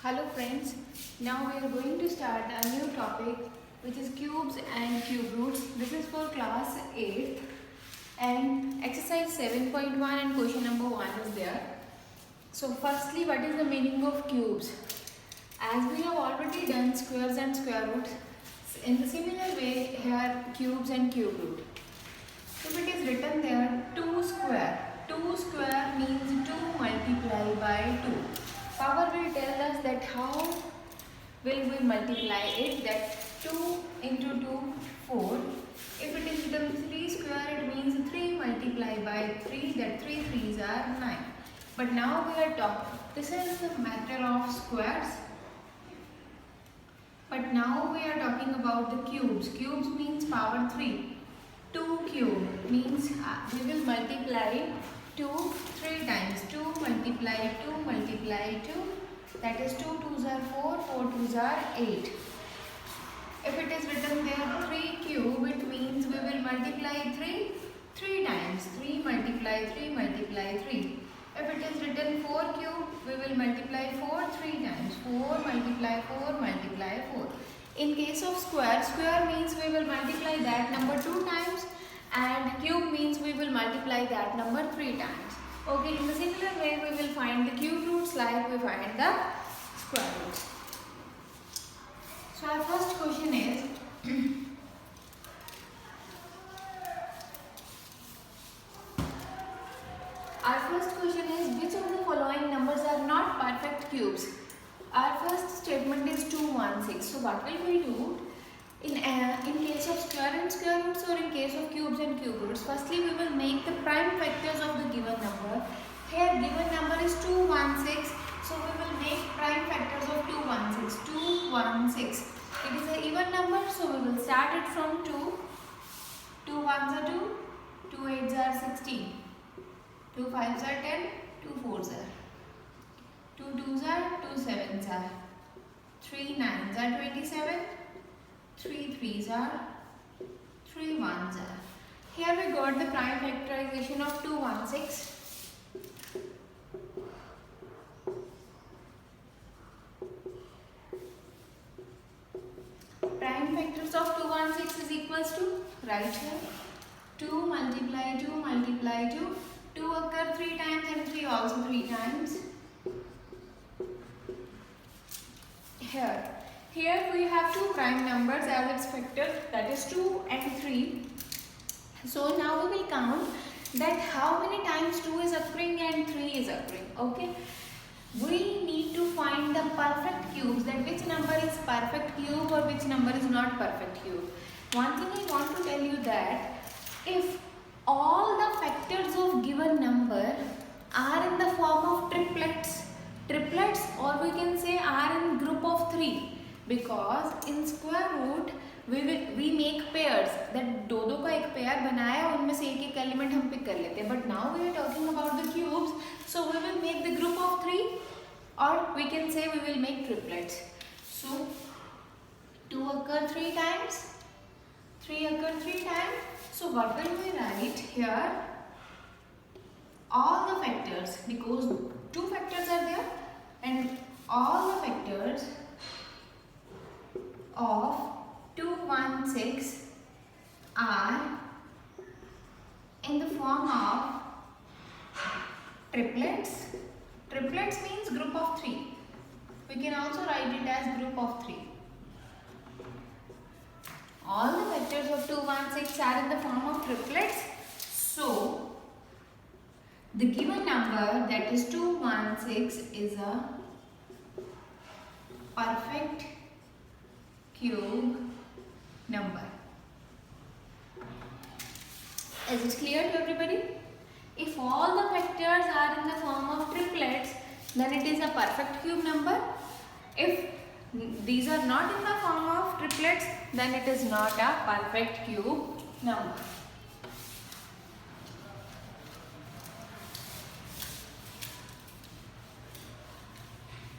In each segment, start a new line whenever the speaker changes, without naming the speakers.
Hello friends, now we are going to start a new topic which is cubes and cube roots. This is for class 8th and exercise 7.1 and question number 1 is there. So firstly, what is the meaning of cubes? As we have already done squares and square roots, in the similar way here cubes and cube root. If it is written there 2 square means 2 multiplied by 2. Power will tell us that how will we multiply it, that 2 into 2, 4. If it is written 3 square, it means 3 multiplied by 3, that 3 3s are 9. But now we are talking, this is the matter of squares. But now we are talking about the cubes. Cubes means power 3. 2 cube means we will multiply 2 3 times. 2 multiply 2 multiply 2, that is 2 2s are 4, 4 2s are 8. If it is written there 3 cube, it means we will multiply 3 times. 3 multiply 3 multiply 3. If it is written 4 cube, we will multiply 4 3 times. 4 multiply 4 multiply 4. In case of square means we will multiply that number 2 times, and cube means we will multiply that number 3 times. Okay, in the similar way we will find the cube roots like we find the square roots. So our first question is which of the following numbers are not perfect cubes? Our first statement is 216. So what will we do? In case of square and square roots, or in case of cubes and cube roots, firstly we will make the prime factors of the given number. Here given number is 216, so we will make prime factors of 216. 216. It is an even number, so we will start it from 2. 2 ones are 2, 2 eights are 16, 2 fives are 10, 2 fours are, 2 twos are, 2 sevens are, 3 nines are 27, 3 threes are, 3 ones are. Here we got the prime factorization of 216. Prime factors of 216 is equals to, right here, 2 multiply 2 multiply 2. 2 occur 3 times and 3 also 3 times. Here we have two prime numbers as its factor, that is 2 and 3. So now we will count that how many times 2 is occurring and 3 is occurring. Okay. We need to find the perfect cubes, that which number is perfect cube or which number is not perfect cube. One thing I want to tell you that if all the factors of given number are in the form of triplets or we can say are in group of 3, because in square root we make pairs, that दो का एक pair बनाया, उनमें से एक element हम pick कर लेते हैं. But now we are talking about the cubes, so we will make the group of 3, or we can say we will make triplets. So 2 occur 3 times, 3 occur 3 times. So what will we write here? All the factors, because 2 factors are there, and all the factors of 216 are in the form of triplets. Triplets means group of 3. We can also write it as group of 3. All the factors of 216 are in the form of triplets. So the given number, that is 216, is a perfect cube number. Is it clear to everybody? If all the factors are in the form of triplets, then it is a perfect cube number. If these are not in the form of triplets, then it is not a perfect cube number.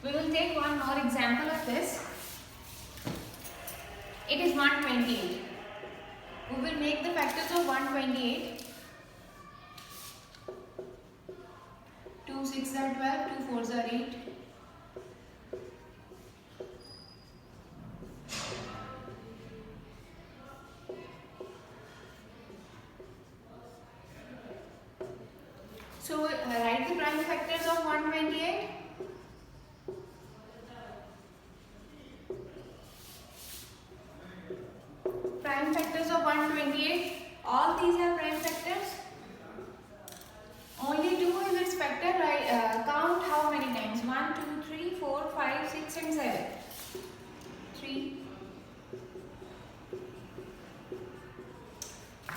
We will take one more example of this. It is 128. We will make the factors of 128. 2 6 are 12, 2 4s are 8. 128? Prime factors of 128. All these are prime factors. Only 2 is its factor, right? Count how many times? 1, 2, 3, 4, 5, 6 and 7. 3.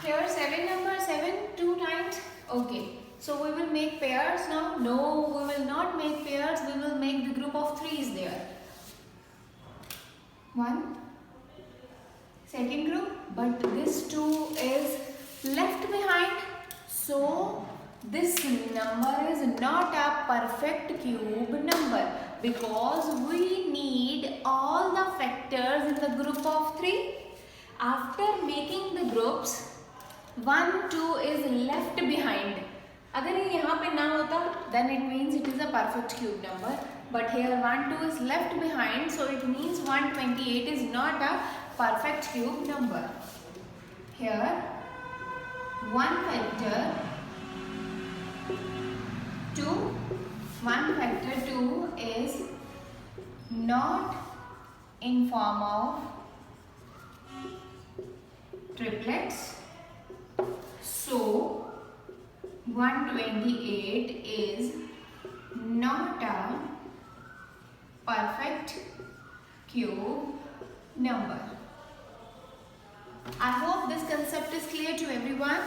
Here 7 number, 7 2 times. Okay. So we will make pairs now. No, we will not make pairs. We will make the group of 3's there. 1. Second group. But this 2 is left behind. So this number is not a perfect cube number because we need all the factors in the group of 3. After making the groups, 1, 2 is left behind. अगर ये यहाँ पे ना होता, then it means it is a perfect cube number. But here 1, 2 is left behind, so it means 128 is not a perfect cube number. Here 1 factor 2 is not in form of triplets. So 128 is not a perfect cube number. I hope this concept is clear to everyone.